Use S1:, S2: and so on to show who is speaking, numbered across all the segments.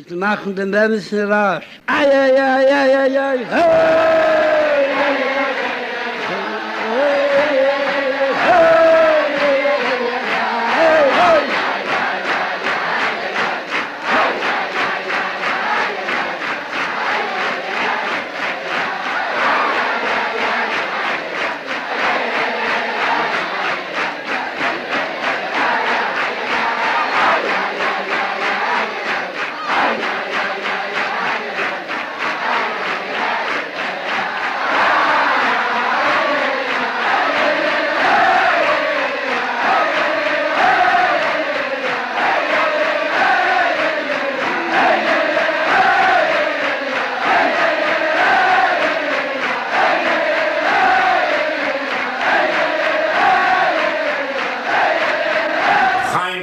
S1: Wir machen den Rebbetzin rasch. Ai, ai, ai, ai, ai, ai, hey!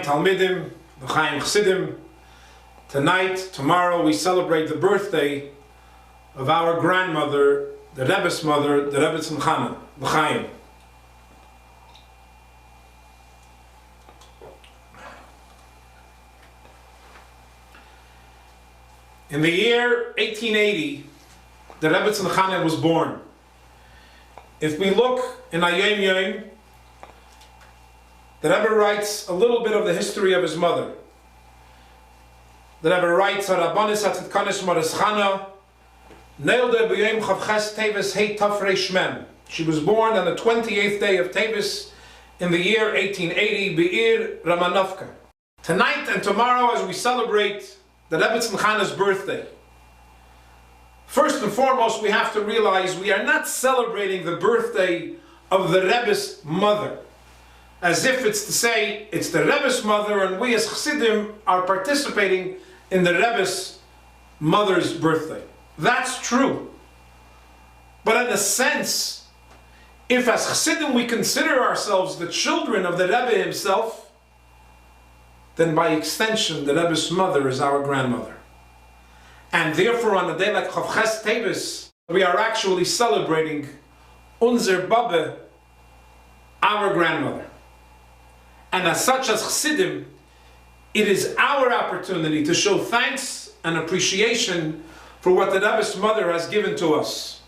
S2: Talmidim, L'chaim Chassidim. Tonight, tomorrow, we celebrate the birthday of our grandmother, the Rebbe's mother, the Rebbetzin Chana, L'chaim. In the year 1880, the Rebbetzin Chana was born. If we look in Ayom Yom, the Rebbe writes a little bit of the history of his mother. The Rebbe writes, "Harabanis hatzitkanis maris Chana, nolda b'yom chavches Teves hei tafrei shmem." She was born on the 28th day of Teves in the year 1880, Be'ir Ramanovka. Tonight and tomorrow, as we celebrate the Rebbetzin Chana's birthday, first and foremost, we have to realize we are not celebrating the birthday of the Rebbe's mother, as if it's to say it's the Rebbe's mother and we as Chassidim are participating in the Rebbe's mother's birthday. That's true. But in a sense, if as Chassidim we consider ourselves the children of the Rebbe himself, then by extension the Rebbe's mother is our grandmother. And therefore on a day like Chavches Teves, we are actually celebrating unser Babbe, our grandmother. And as such as Chassidim, it is our opportunity to show thanks and appreciation for what the Rebbe's mother has given to us.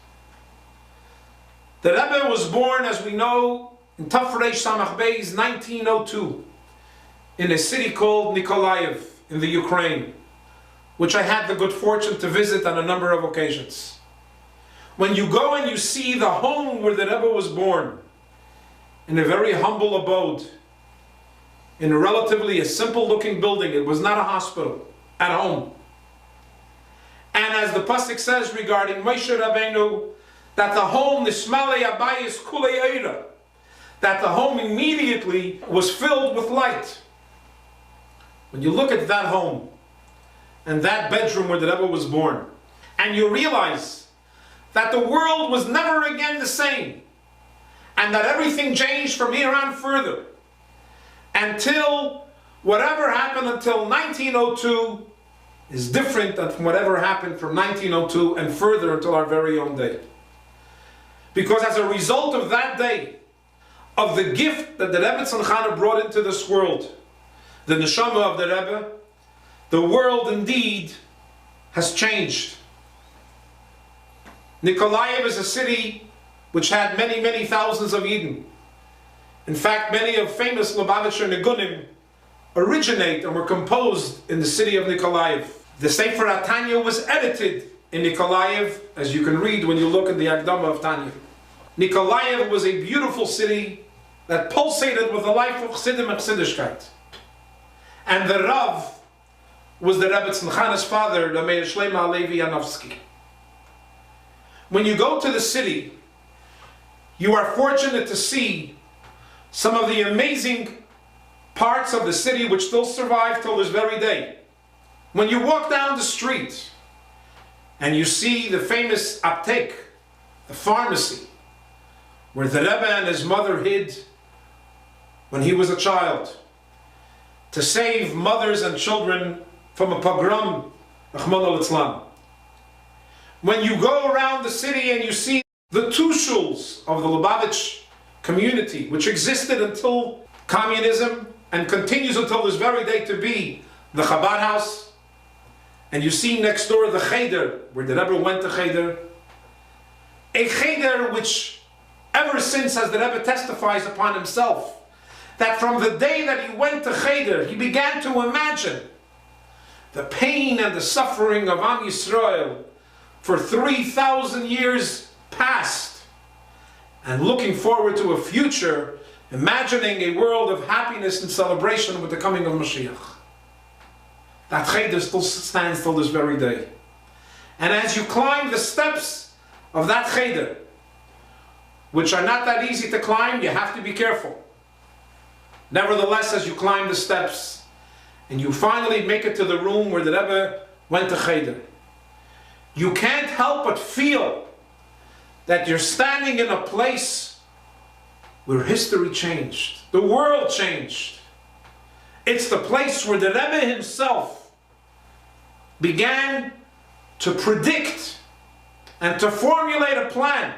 S2: The Rebbe was born, as we know, in Tafresh Samach Beis 1902, in a city called Nikolaev in the Ukraine, which I had the good fortune to visit on a number of occasions. When you go and you see the home where the Rebbe was born, in a very humble abode, in relatively a simple looking building, it was not a hospital, at home. And as the pasuk says regarding Moshe Rabbeinu, that the home, Nismalei Abayis Kulei Eira, that the home immediately was filled with light. When you look at that home, and that bedroom where the Rebbe was born, and you realize that the world was never again the same, and that everything changed from here on further, until whatever happened until 1902 is different than from whatever happened from 1902 and further until our very own day. Because as a result of that day, of the gift that the Rebbetzin Chana brought into this world, the neshama of the Rebbe, the world indeed has changed. Nikolaev is a city which had many, many thousands of Yidden. In fact, many of famous Lubavitcher Nigunim originate and were composed in the city of Nikolaev. The Sefer HaTanya was edited in Nikolaev, as you can read when you look at the Akdama of Tanya. Nikolaev was a beautiful city that pulsated with the life of Chassidim and Chassidishkeit. And the Rav was the Rebbetzin Chana's father, the Meir Shleima Alevi Yanovsky. When you go to the city, you are fortunate to see some of the amazing parts of the city which still survive till this very day. When you walk down the street and you see the famous aptek, the pharmacy, where the Rebbe and his mother hid when he was a child, to save mothers and children from a pogrom, Rachmana litzlan. When you go around the city and you see the two shuls of the Lubavitch community, which existed until communism and continues until this very day to be the Chabad house and you see next door the cheder, where the Rebbe went to cheder. A cheder which, ever since, as the Rebbe testifies upon himself, that from the day that he went to cheder, he began to imagine the pain and the suffering of Am Yisrael for 3,000 years past, and looking forward to a future, imagining a world of happiness and celebration with the coming of Mashiach. That cheder still stands till this very day. And as you climb the steps of that cheder, which are not that easy to climb, you have to be careful. Nevertheless, as you climb the steps, and you finally make it to the room where the Rebbe went to cheder, you can't help but feel that you're standing in a place where history changed. The world changed. It's the place where the Rebbe himself began to predict and to formulate a plan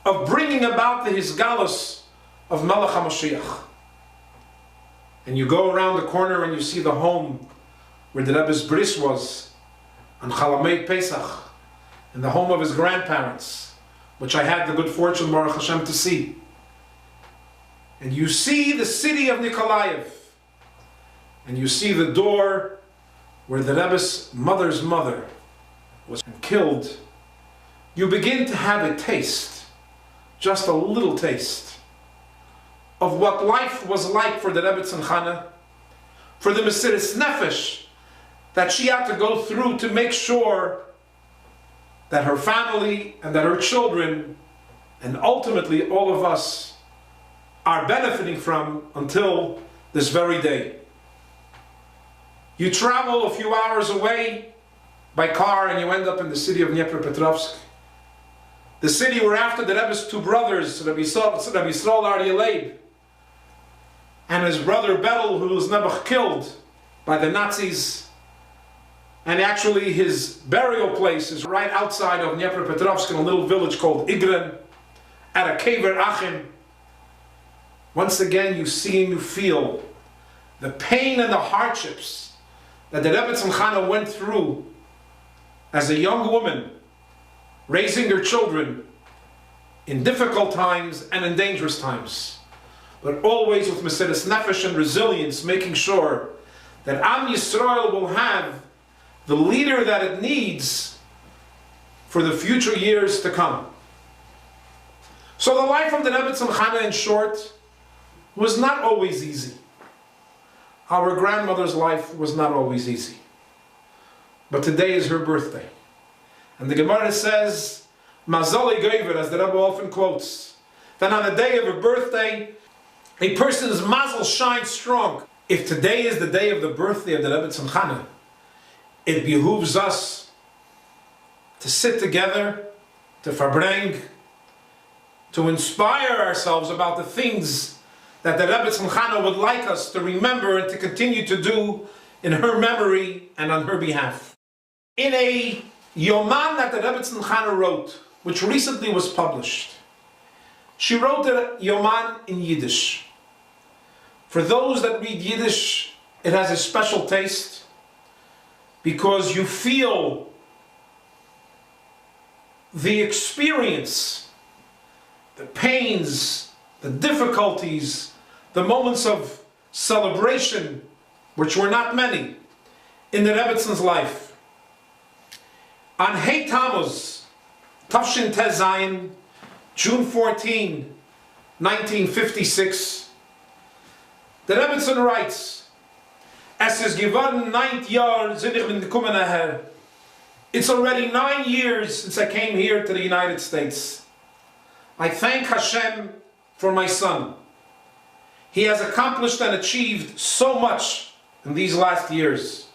S2: of bringing about the Hisgalus of Melech HaMashiach. And you go around the corner and you see the home where the Rebbe's bris was on Chalamei Pesach, in the home of his grandparents, which I had the good fortune, Baruch Hashem, to see. And you see the city of Nikolaev, and you see the door where the Rebbe's mother's mother was killed. You begin to have a taste, just a little taste, of what life was like for the Rebbetzin Chana, for the Mesiris Nefesh that she had to go through to make sure that her family and that her children, and ultimately all of us, are benefiting from until this very day. You travel a few hours away by car and you end up in the city of Dnepropetrovsk, the city where after the Rebbe's two brothers, Rabbi Yisrael Aryeh Leib, and his brother Velvl, who was never killed by the Nazis, and actually his burial place is right outside of Dnepropetrovsk in a little village called Igren, at a Kever Achim. Once again, you see and you feel the pain and the hardships that the Rebbetzin Chana went through as a young woman, raising her children in difficult times and in dangerous times, but always with Mesiris Nefesh and resilience, making sure that Am Yisrael will have the leader that it needs for the future years to come. So the life of the Rebbetzin Chana, in short, was not always easy. Our grandmother's life was not always easy. But today is her birthday. And the Gemara says, Mazali Geiver, as the Rebbe often quotes, that on the day of her birthday, a person's mazel shines strong. If today is the day of the birthday of the Rebbetzin Chana, it behooves us to sit together, to Farbrengen, to inspire ourselves about the things that the Rebbetzin Chana would like us to remember and to continue to do in her memory and on her behalf. In a Yoman that the Rebbetzin Chana wrote, which recently was published, she wrote the Yoman in Yiddish. For those that read Yiddish, it has a special taste, because you feel the experience, the pains, the difficulties, the moments of celebration, which were not many, in the Rebbetzins life. On Hey Tammuz, Tafshin Tez Zayin, June 14, 1956, the Rebbetzin writes, Es is geworden 9 Jahre sind ich bin gekommen daher. It's already 9 years since I came here to the United States. I thank Hashem for my son. He has accomplished and achieved so much in these last years.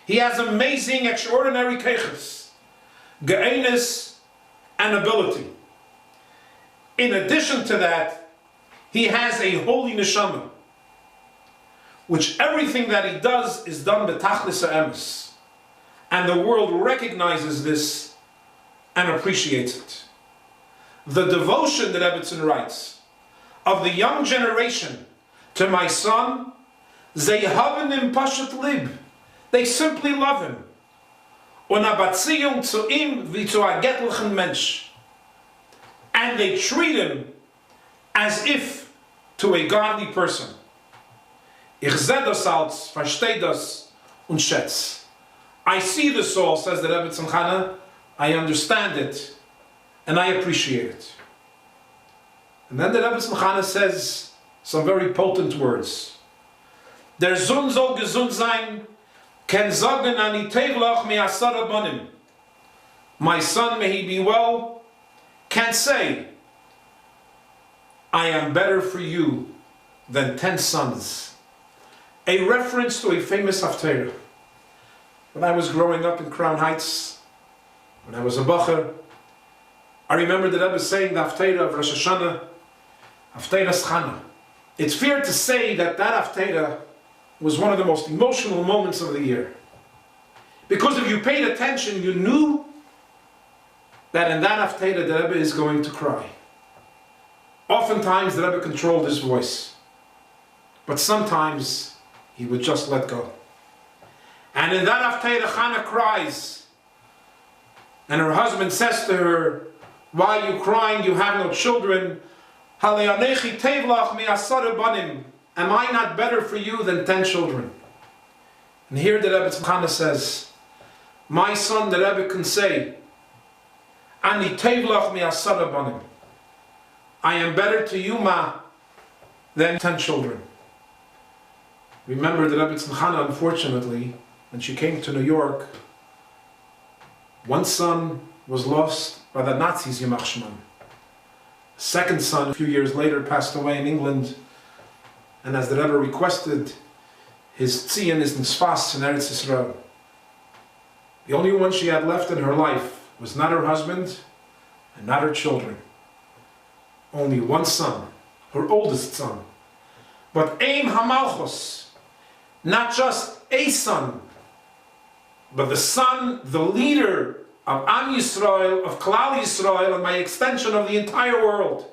S2: He has amazing, extraordinary keiches, ge'enes, and ability. In addition to that, he has a holy neshama, which everything that he does is done b'tachlis ha'emes, and the world recognizes this and appreciates it. The devotion that Rebbetzin writes of the young generation to my son, they haben im pashat lib, they simply love him. und eine Beziehung zu ihm wie zu einem göttlichen Mensch. And they treat him as if to a godly person. Ich sehe das als, verstehe das und schätze. I see this all, says the Rebbetzin Chana. I understand it and I appreciate it. And then the Rebbetzin Chana says some very potent words. Der Sohn soll gesund sein, ken sagen ani tevlach mi asara bonim. My son, may he be well, can say, I am better for you than 10 sons. A reference to a famous haftarah. When I was growing up in Crown Heights, when I was a bacher, I remember the Rebbe saying the haftarah of Rosh Hashanah, haftarah Chana. It's fair to say that that haftarah was one of the most emotional moments of the year. Because if you paid attention, you knew that in that haftarah the Rebbe is going to cry. Oftentimes the Rebbe controlled his voice, but sometimes he would just let go. And in that haftarah, Chana cries, and her husband says to her, why are you crying? You have no children. Am I not better for you than 10 children? And here the Rebbe Chana says, my son, the Rebbe can say, Ani tevlach mi asara banim. I am better to you, ma, than 10 children. Remember the Rebbe Chana, unfortunately, when she came to New York, one son was lost by the Nazis, Yimach Shman. The second son, a few years later, passed away in England. And as the Rebbe requested, his tzion is nisfas in Eretz Yisrael. The only one she had left in her life was not her husband and not her children. Only one son, her oldest son. But Aim Hamalchos, not just a son, but the son, the leader of Am Yisrael, of Klal Yisrael, and by extension of the entire world.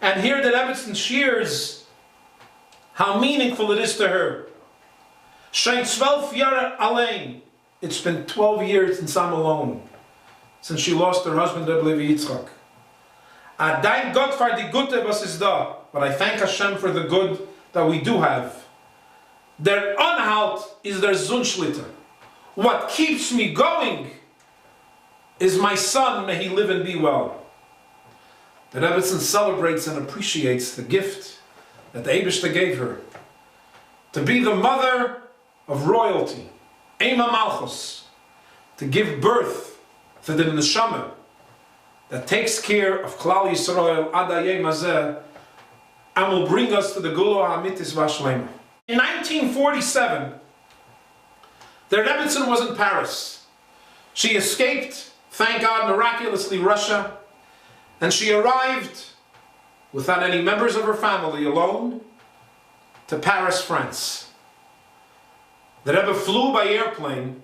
S2: And here the Rebbetzin shares how meaningful it is to her. Shein 12 Jahre allein. It's been 12 years since I'm alone, since she lost her husband, Rebbe Levi Yitzchak. Adain Gott for die Gute was is da, but I thank Hashem for the good that we do have. Der Anhalt is der Zunschlitter. What keeps me going is my son, may he live and be well. The Rebbetzin celebrates and appreciates the gift that the Eibishter gave her, to be the mother of royalty, Ema Malchus, to give birth to the neshama that takes care of Klal Yisrael ad hayom hazeh and will bring us to the Gula Hamitis Vashlema. In 1947, the Rebbetzin was in Paris. She escaped, thank God, miraculously, Russia, and she arrived without any members of her family, alone, to Paris, France. The Rebbe flew by airplane,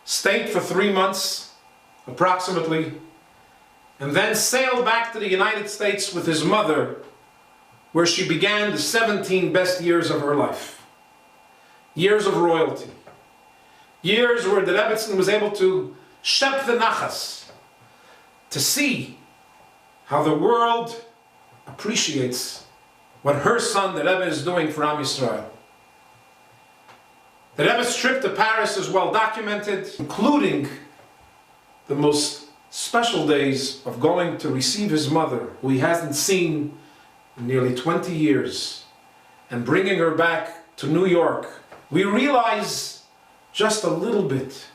S2: stayed for 3 months, approximately, and then sailed back to the United States with his mother, where she began the 17 best years of her life. Years of royalty. Years where the Rebbetzin was able to shep the nachas, to see how the world appreciates what her son, the Rebbe, is doing for Am Yisrael. The Rebbe's trip to Paris is well documented, including the most special days of going to receive his mother, who he hasn't seen in nearly 20 years, and bringing her back to New York. We realize just a little bit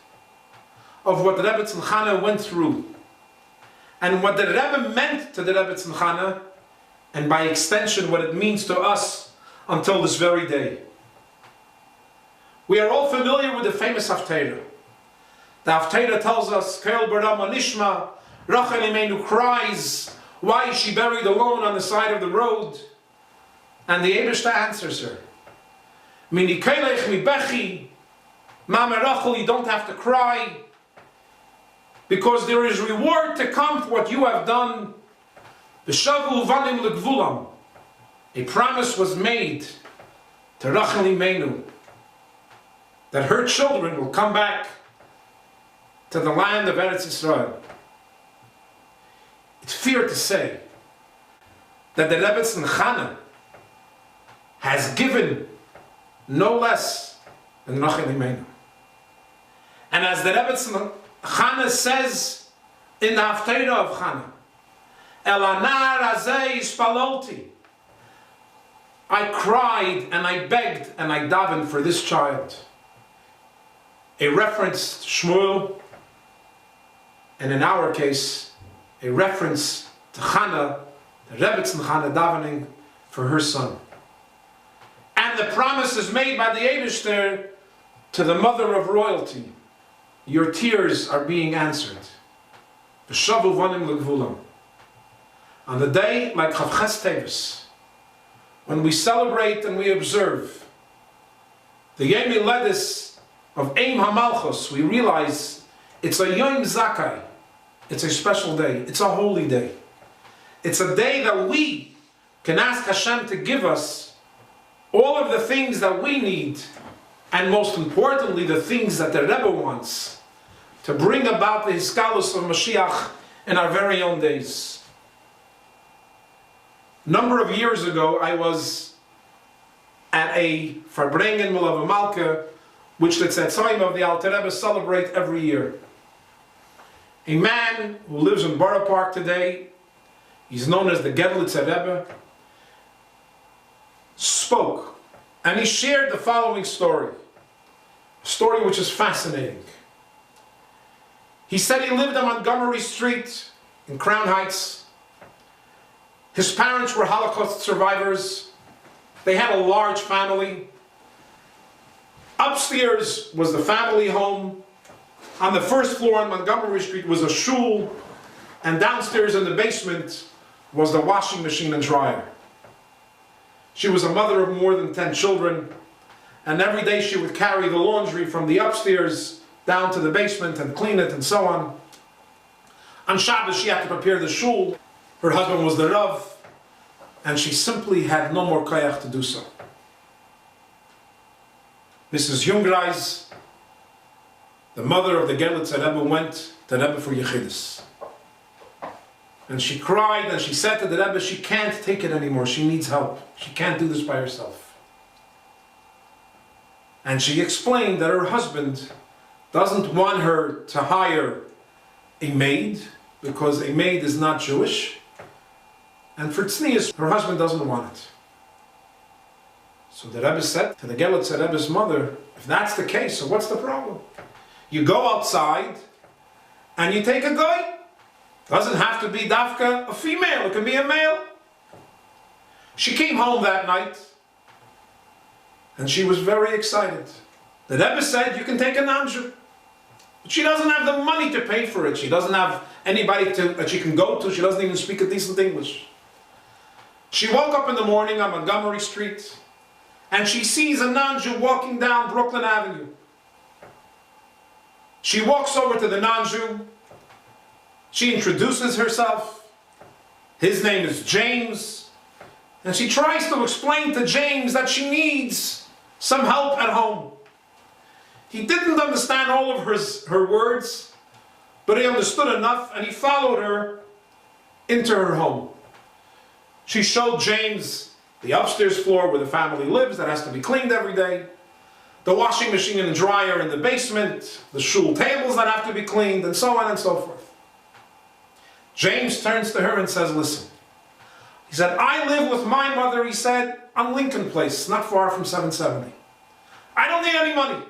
S2: of what the Rebbetzin Chana went through, and what the Rebbe meant to the Rebbetzin Chana, and by extension what it means to us until this very day. We are all familiar with the famous haftarah. The haftarah tells us, Kel Barama Nishma, Rachel Imenu cries, why is she buried alone on the side of the road? And the Eibishter answers her, Mini Kelech mi Bechi, Mama Rachel, you don't have to cry, because there is reward to come for what you have done. V'shavu vanim legvulam. A promise was made to Rachel Imenu that her children will come back to the land of Eretz Yisrael. It's fair to say that the Rebbetzin Chana has given no less than Rachel Imenu. And as the Rebbetzin Chana says in the Haftarah of Chana, El anar hazeh ispalolti, I cried and I begged and I davened for this child. A reference to Shmuel, and in our case, a reference to Chana, the Rebbetzin Chana davening for her son. And the promise is made by the Eibishter to the mother of royalty. Your tears are being answered. V'shavu vanim legvulam. On the day like Chavches Teves, when we celebrate and we observe the Yom Ledis of Eim HaMalchus, we realize it's a Yom Zakai. It's a special day. It's a holy day. It's a day that we can ask Hashem to give us all of the things that we need, and most importantly, the things that the Rebbe wants to bring about the Hiskalus of Mashiach in our very own days. A number of years ago, I was at a Farbrengen of Malka, which the Tzatzoyim of the Alter Rebbe celebrate every year. A man who lives in Borough Park today, he's known as the Gedlitzer Rebbe, spoke, and he shared the following story, a story which is fascinating. He said he lived on Montgomery Street in Crown Heights. His parents were Holocaust survivors. They had a large family. Upstairs was the family home. On the first floor on Montgomery Street was a shul, and downstairs in the basement was the washing machine and dryer. She was a mother of more than 10 children, and every day she would carry the laundry from the upstairs down to the basement and clean it and so on. On Shabbos she had to prepare the shul. Her husband was the Rav, and she simply had no more koyach to do so. Mrs. Jungreis, the mother of the Gedlitzer Rebbe, went to Rebbe for Yechidus. And she cried and she said to the Rebbe, she can't take it anymore, she needs help. She can't do this by herself. And she explained that her husband doesn't want her to hire a maid, because a maid is not Jewish. And for tznius, her husband doesn't want it. So the Rebbe said to the Gedlitzer Rebbe's mother, if that's the case, so what's the problem? You go outside and you take a guy. Doesn't have to be dafka a female, it can be a male. She came home that night and she was very excited. The Rebbe said, you can take a non-Jew. But she doesn't have the money to pay for it. She doesn't have anybody that she can go to. She doesn't even speak a decent English. She woke up in the morning on Montgomery Street and she sees a non-Jew walking down Brooklyn Avenue. She walks over to the non-Jew. She introduces herself. His name is James. And she tries to explain to James that she needs some help at home. He didn't understand all of her words, but he understood enough, and he followed her into her home. She showed James the upstairs floor where the family lives that has to be cleaned every day, the washing machine and the dryer in the basement, the shul tables that have to be cleaned, and so on and so forth. James turns to her and says, listen. He said, I live with my mother, he said, on Lincoln Place, not far from 770. I don't need any money.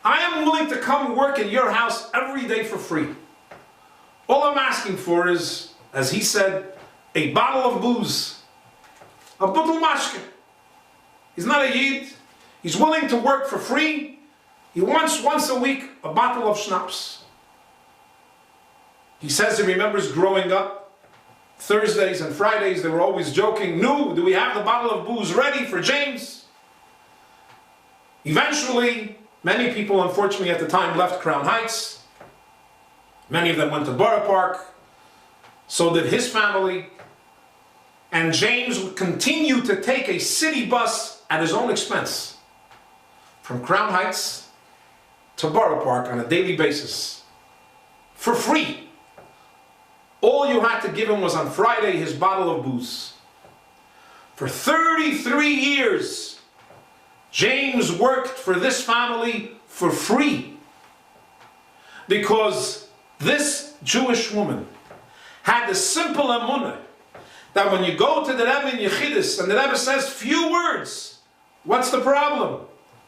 S2: I am willing to come work in your house every day for free. All I'm asking for is, as he said, a bottle of booze. A butel mashke. He's not a yid. He's willing to work for free. He wants once a week a bottle of schnapps. He says he remembers growing up, Thursdays and Fridays, they were always joking, no, do we have the bottle of booze ready for James? Eventually, many people, unfortunately, at the time left Crown Heights. Many of them went to Borough Park. So did his family. And James would continue to take a city bus at his own expense from Crown Heights to Borough Park on a daily basis for free. All you had to give him was on Friday his bottle of booze. For 33 years, James worked for this family for free because this Jewish woman had the simple emunah that when you go to the Rebbe in Yechidus and the Rebbe says few words, what's the problem?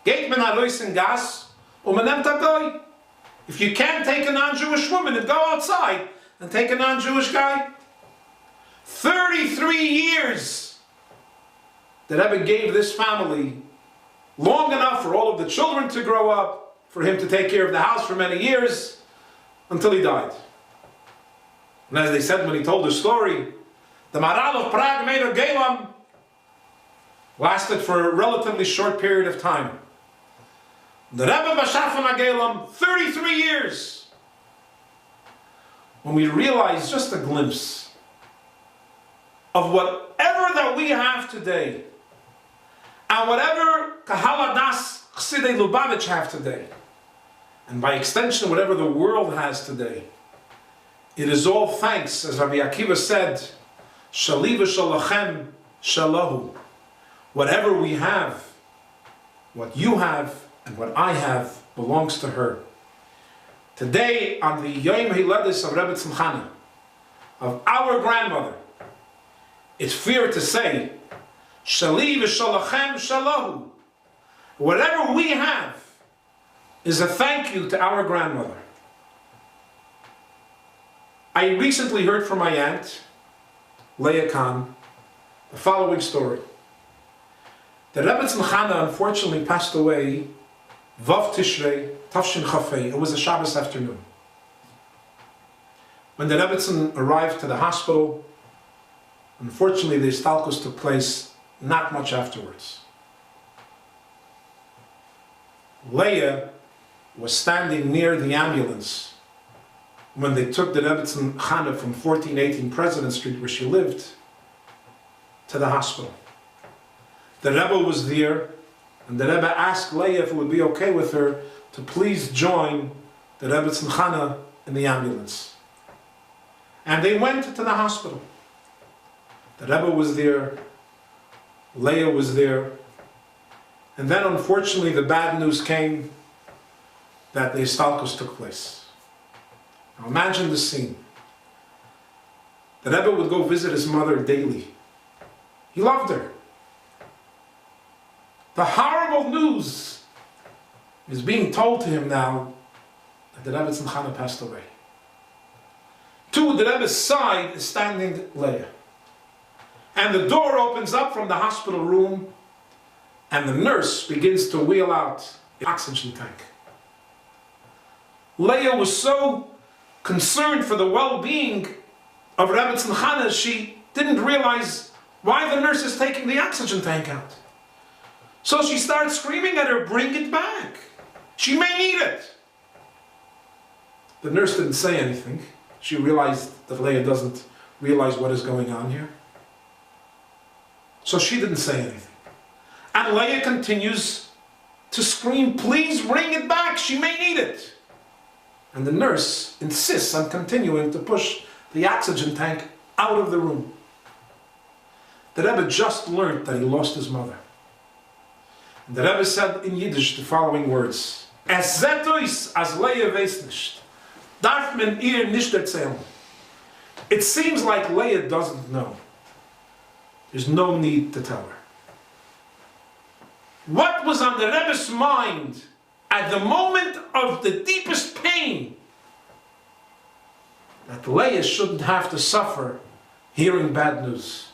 S2: Geht men alois in gas, umenemt a goy. If you can't take a non-Jewish woman and go outside and take a non-Jewish guy. 33 years the Rebbe gave this family, long enough for all of the children to grow up, for him to take care of the house for many years, until he died. And as they said when he told the story, the Maral of Prague made a Gelam lasted for a relatively short period of time. The Rebbe Bashafan Gelam, 33 years. When we realize just a glimpse of whatever that we have today, and whatever Kahal Adas Chsidei Lubavitch have today, and by extension whatever the world has today, it is all thanks, as Rabbi Akiva said, Shali v'shalachem shalahu. Whatever we have, what you have, and what I have belongs to her. Today, on the Yom Hiladis of Rebbetzin Chana, of our grandmother, it's fair to say, Shali v'shalachem shalahu. Whatever we have is a thank you to our grandmother. I recently heard from my aunt, Leah Khan, the following story. The Rebbetzin Chana unfortunately passed away Vav Tishrei, Tafshin Chafei. It was a Shabbos afternoon. When the Rebbetzin arrived to the hospital, unfortunately the istalkus took place not much afterwards. Leah was standing near the ambulance when they took the Rebbetzin Chana from 1418 President Street, where she lived, to the hospital. The Rebbe was there, and the Rebbe asked Leah if it would be okay with her to please join the Rebbetzin Chana in the ambulance. And they went to the hospital. The Rebbe was there, Leah was there, and then unfortunately the bad news came that the istalkus took place. Now imagine the scene. The Rebbe would go visit his mother daily. He loved her. The horrible news is being told to him now that the Rebbetzin Chana passed away. To the Rebbe's side is standing Leah. And the door opens up from the hospital room, and the nurse begins to wheel out the oxygen tank. Leah was so concerned for the well-being of Rebbetzin Chana, she didn't realize why the nurse is taking the oxygen tank out. So she starts screaming at her, "Bring it back. She may need it." The nurse didn't say anything. She realized that Leah doesn't realize what is going on here. So she didn't say anything. And Leah continues to scream, "Please bring it back. She may need it." And the nurse insists on continuing to push the oxygen tank out of the room. The Rebbe just learned that he lost his mother. And the Rebbe said in Yiddish the following words: "Es zetois as Leah weiß nicht, darf man ihr nicht erzählen." It seems like Leah doesn't know. There's no need to tell her. What was on the Rebbe's mind at the moment of the deepest pain? That Leah shouldn't have to suffer hearing bad news.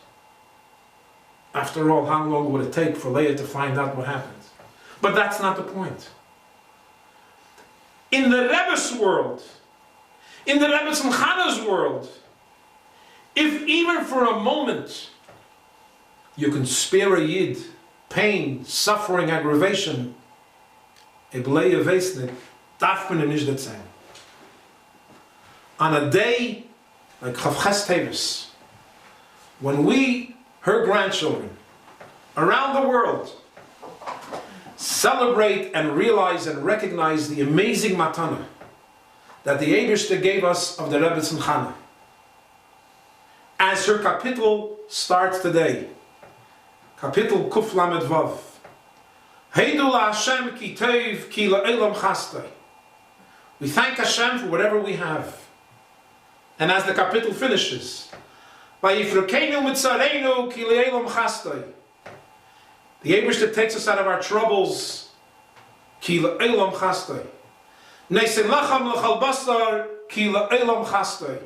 S2: After all, how long would it take for Leah to find out what happened? But that's not the point. In the Rebbe's world, in the Rebbetzin Chana's world, if even for a moment you can spare a Yid pain, suffering, aggravation, Leah weiß nicht, darf man nicht erzählen. On a day like Chavches Teves, when we, her grandchildren, around the world, celebrate and realize and recognize the amazing matana that the Eibishter gave us of the Rebbetzin Chana. As her kapitel starts today, kapitel Kuf Lamed Vav, Heidu la Hashem ki tev ki la'olam chastei. We thank Hashem for whatever we have. And as the kapitel finishes, Vayifrokeinu mitzareinu ki la'olam chastei. The Eibishter takes us out of our troubles, ki la'olam chastei. Neisen lacham l'chal basar ki la'olam chastei.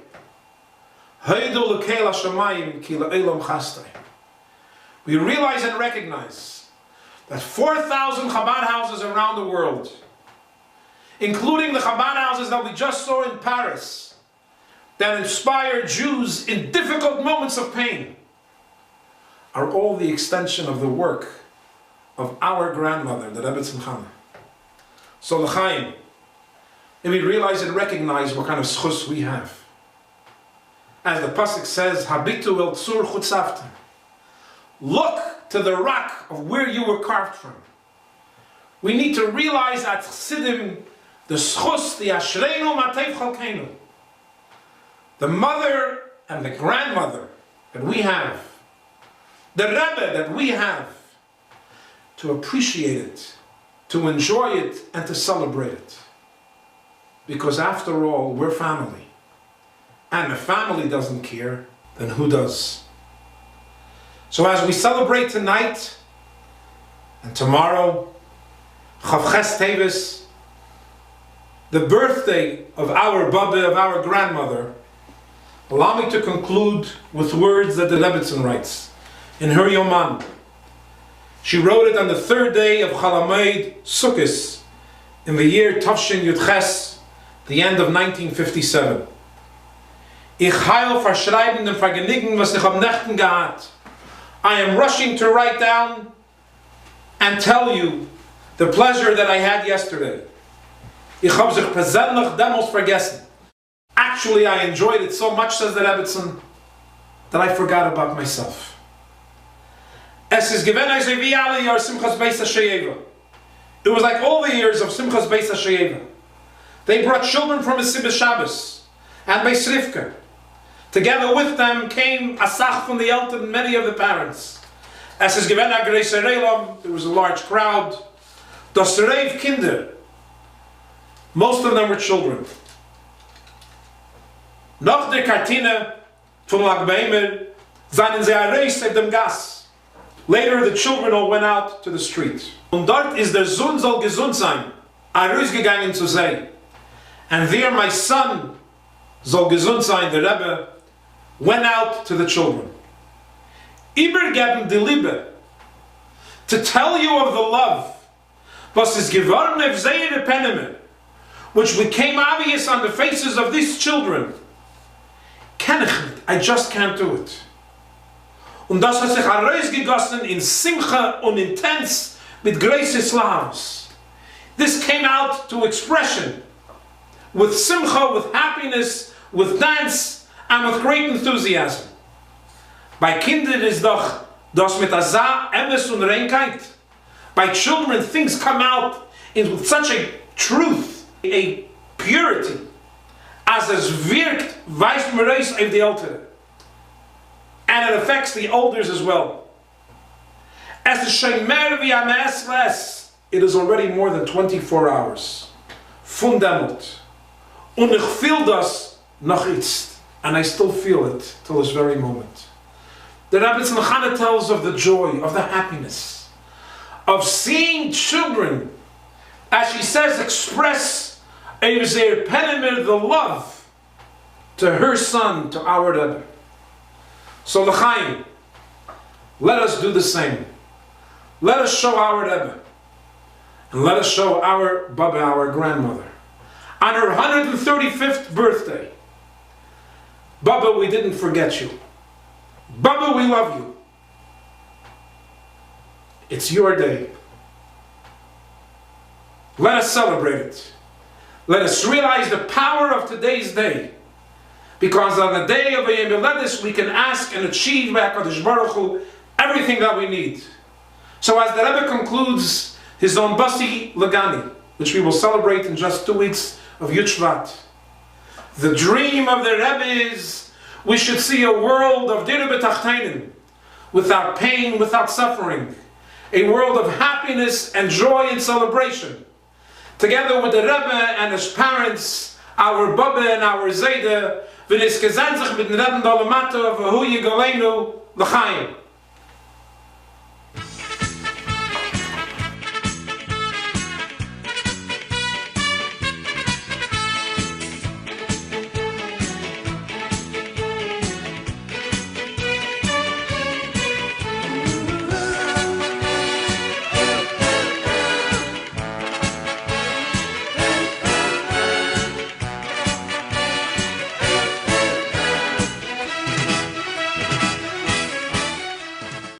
S2: Heidu l'keil hashamayim ki la'olam chastei. We realize and recognize that 4,000 Chabad houses around the world, including the Chabad houses that we just saw in Paris, that inspire Jews in difficult moments of pain, are all the extension of the work of our grandmother, the Rebbetzin Chana. So l'chaim, and we realize and recognize what kind of schus we have. As the pasuk says, Habitu el tzur chutzavtem. Look to the rock of where you were carved from. We need to realize at Chassidim, the schus, the ashreinu matev chalkeinu, the mother and the grandmother that we have, the Rebbe that we have, to appreciate it, to enjoy it, and to celebrate it. Because after all, we're family. And if family doesn't care, then who does? So as we celebrate tonight and tomorrow, Chavches Teves, the birthday of our Baba, of our grandmother, allow me to conclude with words that the Rebbetzin writes in her Yoman. She wrote it on the third day of Chalameid Sukkos in the year Tavshin Yudches, the end of 1957. Ich heil verschreiben den Vergnügen, was ich am Nächten gehad. I am rushing to write down and tell you the pleasure that I had yesterday. Ich hab sich persönlich damals vergessen. Actually, I enjoyed it so much, says the Rebbetzin, that I forgot about myself. Es ist gewesen, als wie alle Jahre Simchas Beis HaSheyeva. It was like all the years of Simchas Beis HaSheyeva. They brought children from Mesilas Shabbos and Beis Rivka. Together with them came Asach from the Eltern and many of the parents. As is given a Greis Reilam, there was a large crowd. Das Reiv Kinder. Most of them were children. Nach der Kartine von Lag Beimer seinen sie erreist auf dem Gas. Later the children all went out to the street. Und dort ist der Sohn soll gesund sein, herausgegangen zu sein. And there my son soll gesund sein, der Rebbe, went out to the children. Übergeben die Liebe, to tell you of the love, was is geworden auf seine Peneme, which became obvious on the faces of these children. Kann ich nicht, I just can't do it. Und das hat sich herausgegossen in Simcha und Intens mit Grace Slavs. This came out to expression with Simcha, with happiness, with dance, and with great enthusiasm. Bei Kindern ist doch das mit Azah, Emes und Reinkeit. By children, things come out with such a truth, a purity, as es wirkt, weist man reis auf die Ältere. And it affects the elders as well. As the Shemer v'yames les, it is already more than 24 hours. Fundamelt. Und ich feel das noch jetzt. And I still feel it till this very moment. The Rebbetzin Chana tells of the joy, of the happiness, of seeing children, as she says, express the love to her son, to our Rebbe. So l'chaim, let us do the same. Let us show our Rebbe, and let us show our Baba, our grandmother, on her 135th birthday. Baba, we didn't forget you. Baba, we love you. It's your day. Let us celebrate it. Let us realize the power of today's day. Because on the day of Yom Haledes, we can ask and achieve by HaKadosh Baruch Hu everything that we need. So as the Rebbe concludes his own Basi Lagani, which we will celebrate in just 2 weeks of Yud Shvat. The dream of the Rebbe is we should see a world of Dira B'Tachtenim, without pain, without suffering, a world of happiness and joy and celebration. Together with the Rebbe and his parents, our Baba and our Zayda, v'niskezan sich mit den Rebben d'Olamato v'hu yigalenu l'chaim.